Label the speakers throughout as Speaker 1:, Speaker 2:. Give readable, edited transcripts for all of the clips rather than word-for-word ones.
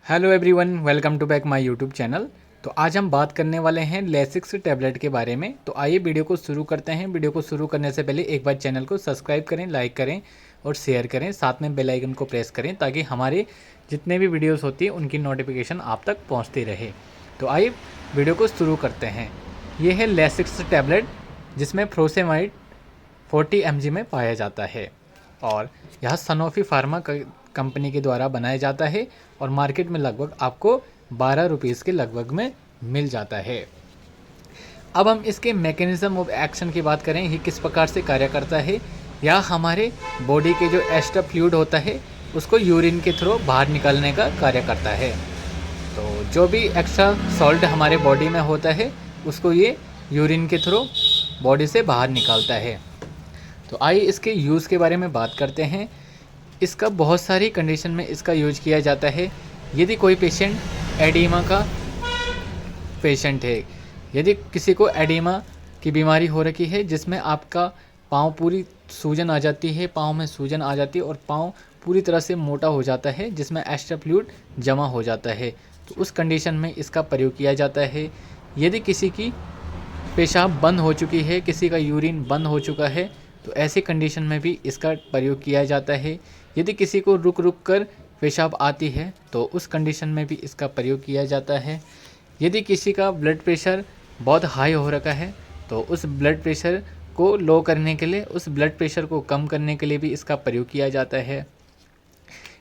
Speaker 1: Hello everyone, welcome to back my YouTube channel. तो आज हम बात करने वाले हैं लेसिक्स टैबलेट के बारे में। तो आइए वीडियो को शुरू करते हैं। वीडियो को शुरू करने से पहले एक बार चैनल को सब्सक्राइब करें, लाइक करें और शेयर करें। साथ में बेल आइकन को प्रेस करें ताकि हमारे जितने भी वीडियोस होती है उनकी नोटिफिकेशन आप तक पहुँचती रहे। तो आइए वीडियो को शुरू करते हैं। ये है लेसिक्स टैबलेट जिसमें फ्रोसेमाइड 40 mg में पाया जाता है और यह सनोफी फार्मा कंपनी के द्वारा बनाया जाता है और मार्केट में लगभग आपको 12 रुपीज़ के लगभग में मिल जाता है। अब हम इसके मैकेनिज्म ऑफ एक्शन की बात करें, ये किस प्रकार से कार्य करता है। या हमारे बॉडी के जो एक्स्ट्रा फ्लूइड होता है उसको यूरिन के थ्रू बाहर निकालने का कार्य करता है। तो जो भी एक्स्ट्रा सॉल्ट हमारे बॉडी में होता है उसको ये यूरिन के थ्रू बॉडी से बाहर निकालता है। तो आइए इसके यूज़ के बारे में बात करते हैं। इसका बहुत सारी कंडीशन में इसका यूज किया जाता है। यदि कोई पेशेंट एडिमा का पेशेंट है, यदि किसी को एडिमा की बीमारी हो रखी है जिसमें आपका पाँव पूरी सूजन आ जाती है, पाँव में सूजन आ जाती है और पाँव पूरी तरह से मोटा हो जाता है जिसमें एक्स्ट्रा फ्लूइड जमा हो जाता है, तो उस कंडीशन में इसका प्रयोग किया जाता है। यदि किसी की पेशाब बंद हो चुकी है, किसी का यूरिन बंद हो चुका है, तो ऐसी कंडीशन में भी इसका प्रयोग किया जाता है। यदि किसी को रुक रुक कर पेशाब आती है तो उस कंडीशन में भी इसका प्रयोग किया जाता है। यदि किसी का ब्लड प्रेशर बहुत हाई हो रखा है तो उस ब्लड प्रेशर को लो करने के लिए, उस ब्लड प्रेशर को कम करने के लिए भी इसका प्रयोग किया जाता है।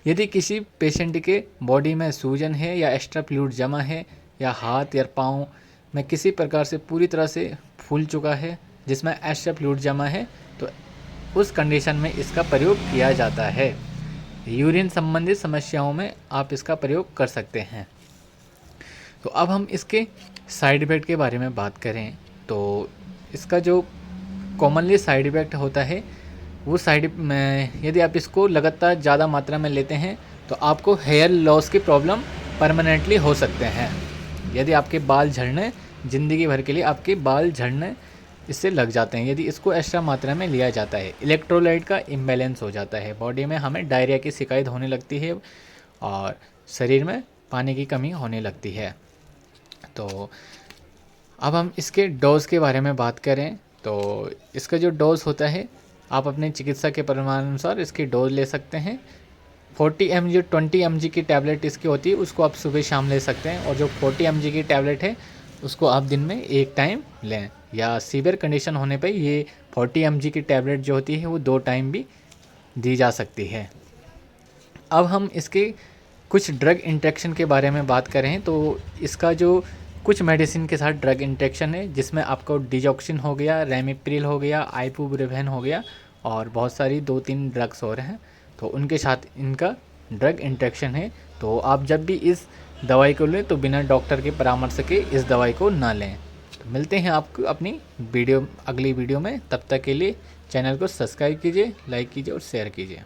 Speaker 1: यदि किसी पेशेंट के बॉडी में सूजन है या एक्स्ट्रा फ्लूइड जमा है या हाथ या पाँव में किसी प्रकार से पूरी तरह से फूल चुका है जिसमें एक्स्ट्रा फ्लूइड जमा है, तो उस कंडीशन में इसका प्रयोग किया जाता है। यूरिन संबंधित समस्याओं में आप इसका प्रयोग कर सकते हैं। तो अब हम इसके साइड इफ़ेक्ट के बारे में बात करें तो इसका जो कॉमनली साइड इफ़ेक्ट होता है वो यदि आप इसको लगातार ज़्यादा मात्रा में लेते हैं तो आपको हेयर लॉस की प्रॉब्लम परमानेंटली हो सकते हैं। यदि आपके बाल झड़ने, ज़िंदगी भर के लिए आपके बाल झड़ने इससे लग जाते हैं यदि इसको एक्स्ट्रा मात्रा में लिया जाता है। इलेक्ट्रोलाइट का इम्बैलेंस हो जाता है, बॉडी में हमें डायरिया की शिकायत होने लगती है और शरीर में पानी की कमी होने लगती है। तो अब हम इसके डोज़ के बारे में बात करें तो इसका जो डोज़ होता है आप अपने चिकित्सा के परामर्शानुसार इसकी डोज ले सकते हैं। 40 mg 20 mg की टैबलेट इसकी होती है, उसको आप सुबह शाम ले सकते हैं और जो 40 mg की टैबलेट है उसको आप दिन में एक टाइम लें, या सीवियर कंडीशन होने पे ये 40 mg की टैबलेट जो होती है वो 2 टाइम भी दी जा सकती है। अब हम इसके कुछ ड्रग इंटरेक्शन के बारे में बात करें तो इसका जो कुछ मेडिसिन के साथ ड्रग इंटरेक्शन है जिसमें आपको डिजॉक्सिन हो गया, रेमिप्रिल हो गया, आइबुप्रोफेन हो गया और बहुत सारी 2-3 ड्रग्स और हैं, तो उनके साथ इनका ड्रग इंटरेक्शन है। तो आप जब भी इस दवाई को लें तो बिना डॉक्टर के परामर्श के इस दवाई को ना लें। तो मिलते हैं आपको अपनी अगली वीडियो में। तब तक के लिए चैनल को सब्सक्राइब कीजिए, लाइक कीजिए और शेयर कीजिए।